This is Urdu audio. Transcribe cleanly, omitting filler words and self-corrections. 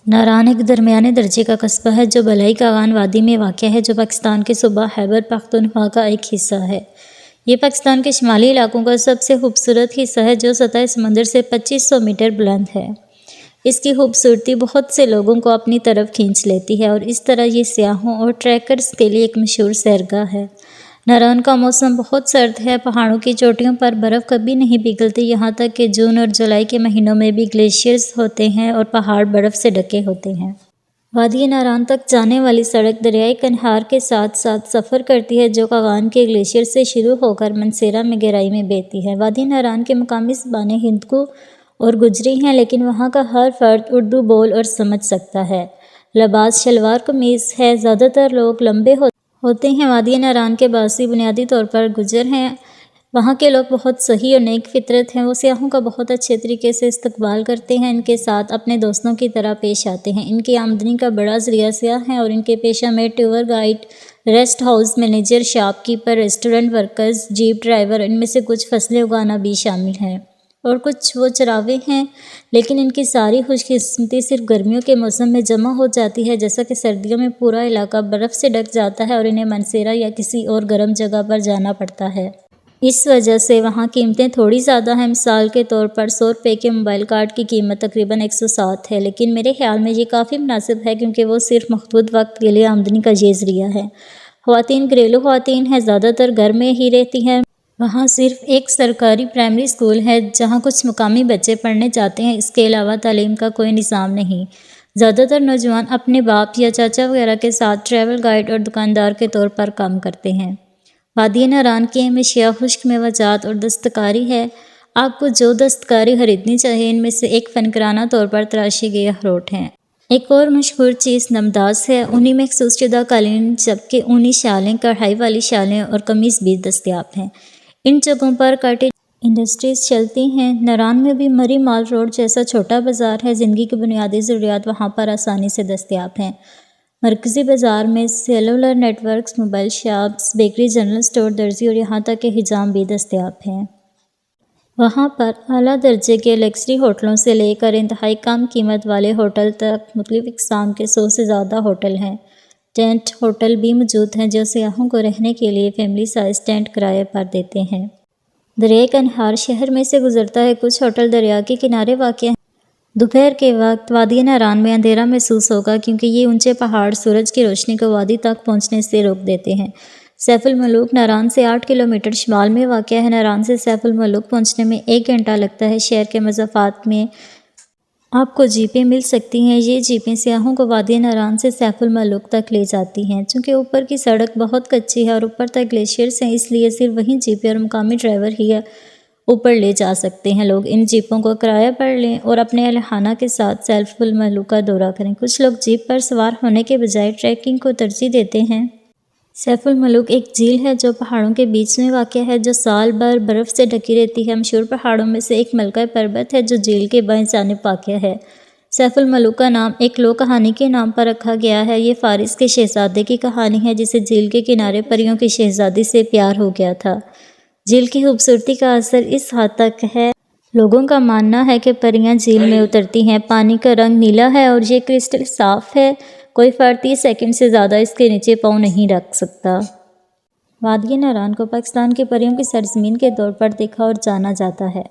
ناران ایک درمیانے درجے کا قصبہ ہے جو بالائی کاغان وادی میں واقع ہے، جو پاکستان کے صوبہ خیبر پختونخوا کا ایک حصہ ہے۔ یہ پاکستان کے شمالی علاقوں کا سب سے خوبصورت حصہ ہے جو سطح سمندر سے 2500 میٹر بلند ہے۔ اس کی خوبصورتی بہت سے لوگوں کو اپنی طرف کھینچ لیتی ہے اور اس طرح یہ سیاحوں اور ٹریکرز کے لیے ایک مشہور سیرگاہ ہے۔ ناران کا موسم بہت سرد ہے، پہاڑوں کی چوٹیوں پر برف کبھی نہیں پگھلتی، یہاں تک کہ جون اور جولائی کے مہینوں میں بھی گلیشیئرز ہوتے ہیں اور پہاڑ برف سے ڈھکے ہوتے ہیں۔ وادی ناران تک جانے والی سڑک دریائے کنہار کے ساتھ ساتھ سفر کرتی ہے جو کاغان کے گلیشیئر سے شروع ہو کر منسیرا میں گہرائی میں بہتی ہے۔ وادی ناران کے مقامی زبانیں ہندکو اور گجری ہیں، لیکن وہاں کا ہر فرد اردو بول اور سمجھ سکتا ہے۔ لباس شلوار قمیض ہے، زیادہ تر لوگ لمبے ہوتے ہیں۔ وادی ناران کے باسی بنیادی طور پر گجر ہیں۔ وہاں کے لوگ بہت سخی اور نیک فطرت ہیں، وہ سیاحوں کا بہت اچھے طریقے سے استقبال کرتے ہیں، ان کے ساتھ اپنے دوستوں کی طرح پیش آتے ہیں۔ ان کی آمدنی کا بڑا ذریعہ سیاح ہیں اور ان کے پیشہ میں tour guide, rest house manager, shopkeeper, restaurant workers, jeep driver, ان میں سے کچھ فصلیں اگانا بھی شامل ہیں اور کچھ وہ چراوے ہیں، لیکن ان کی ساری خوش قسمتی صرف گرمیوں کے موسم میں جمع ہو جاتی ہے، جیسا کہ سردیوں میں پورا علاقہ برف سے ڈھک جاتا ہے اور انہیں منسیرا یا کسی اور گرم جگہ پر جانا پڑتا ہے۔ اس وجہ سے وہاں قیمتیں تھوڑی زیادہ ہیں۔ مثال کے طور پر 100 روپے کے موبائل کارڈ کی قیمت تقریباً 107 ہے، لیکن میرے خیال میں یہ کافی مناسب ہے کیونکہ وہ صرف محدود وقت کے لیے آمدنی کا یہ ذریعہ ہے۔ خواتین گھریلو خواتین ہیں، زیادہ تر گھر میں ہی رہتی ہیں۔ وہاں صرف ایک سرکاری پرائمری اسکول ہے جہاں کچھ مقامی بچے پڑھنے جاتے ہیں، اس کے علاوہ تعلیم کا کوئی نظام نہیں۔ زیادہ تر نوجوان اپنے باپ یا چاچا وغیرہ کے ساتھ ٹریول گائیڈ اور دکاندار کے طور پر کام کرتے ہیں۔ وادی ناران کی اہم اشیاء خشک میوہ جات اور دستکاری ہے۔ آپ کو جو دستکاری خریدنی چاہیے ان میں سے ایک فنکارانہ طور پر تراشے گئے اخروٹ ہیں۔ ایک اور مشہور چیز نمداز ہے، اونی مخصوص شدہ قالین، جبکہ اونی شالیں، کڑھائی والی شالیں اور قمیص بھی دستیاب ہیں۔ ان جگہوں پر کاٹیج انڈسٹریز چلتی ہیں۔ ناران میں بھی مری مال روڈ جیسا چھوٹا بازار ہے، زندگی کی بنیادی ضروریات وہاں پر آسانی سے دستیاب ہیں۔ مرکزی بازار میں cellular networks, mobile shops, bakery, general store, درزی اور یہاں تک کہ حجام بھی دستیاب ہیں۔ وہاں پر اعلیٰ درجے کے لگژری ہوٹلوں سے لے کر انتہائی کم قیمت والے ہوٹل تک مختلف اقسام کے 100 سے زیادہ ہوٹل ہیں۔ ٹینٹ ہوٹل بھی موجود ہیں جو سیاحوں کو رہنے کے لیے فیملی سائز ٹینٹ کرائے پر دیتے ہیں۔ دریائے کنہار شہر میں سے گزرتا ہے، کچھ ہوٹل دریا کے کنارے واقع ہیں۔ دوپہر کے وقت وادی ناران میں اندھیرا محسوس ہوگا کیونکہ یہ اونچے پہاڑ سورج کی روشنی کو وادی تک پہنچنے سے روک دیتے ہیں۔ سیف الملوک ناران سے 8 کلومیٹر شمال میں واقع ہے۔ ناران سے سیف الملوک پہنچنے میں 1 گھنٹہ لگتا ہے۔ شہر کے مضافات میں آپ کو جیپیں مل سکتی ہیں، یہ جیپیں سیاحوں کو وادی ناران سے سیف الملوک تک لے جاتی ہیں۔ چونکہ اوپر کی سڑک بہت کچی ہے اور اوپر تک گلیشیئرز ہیں، اس لیے صرف وہی جیپیں اور مقامی ڈرائیور ہی اوپر لے جا سکتے ہیں۔ لوگ ان جیپوں کو کرایہ پر لیں اور اپنے اہل خانہ کے ساتھ سیف الملوک کا دورہ کریں۔ کچھ لوگ جیپ پر سوار ہونے کے بجائے ٹریکنگ کو ترجیح دیتے ہیں۔ سیف الملوک ایک جھیل ہے جو پہاڑوں کے بیچ میں واقع ہے، جو سال بھر برف سے ڈھکی رہتی ہے۔ مشہور پہاڑوں میں سے ایک ملکہ پربت ہے جو جھیل کے بائیں جانب واقع ہے۔ سیف الملوک کا نام ایک لوک کہانی کے نام پر رکھا گیا ہے۔ یہ فارس کے شہزادے کی کہانی ہے جسے جھیل کے کنارے پریوں کی شہزادی سے پیار ہو گیا تھا۔ جھیل کی خوبصورتی کا اثر اس حد تک ہے، لوگوں کا ماننا ہے کہ پریاں جھیل میں اترتی ہیں۔ پانی کا رنگ نیلا ہے اور یہ کرسٹل صاف ہے، کوئی فرد 30 سیکنڈ سے زیادہ اس کے نیچے پاؤں نہیں رکھ سکتا۔ وادی ناران کو پاکستان کی پریوں کی سرزمین کے طور پر دیکھا اور جانا جاتا ہے۔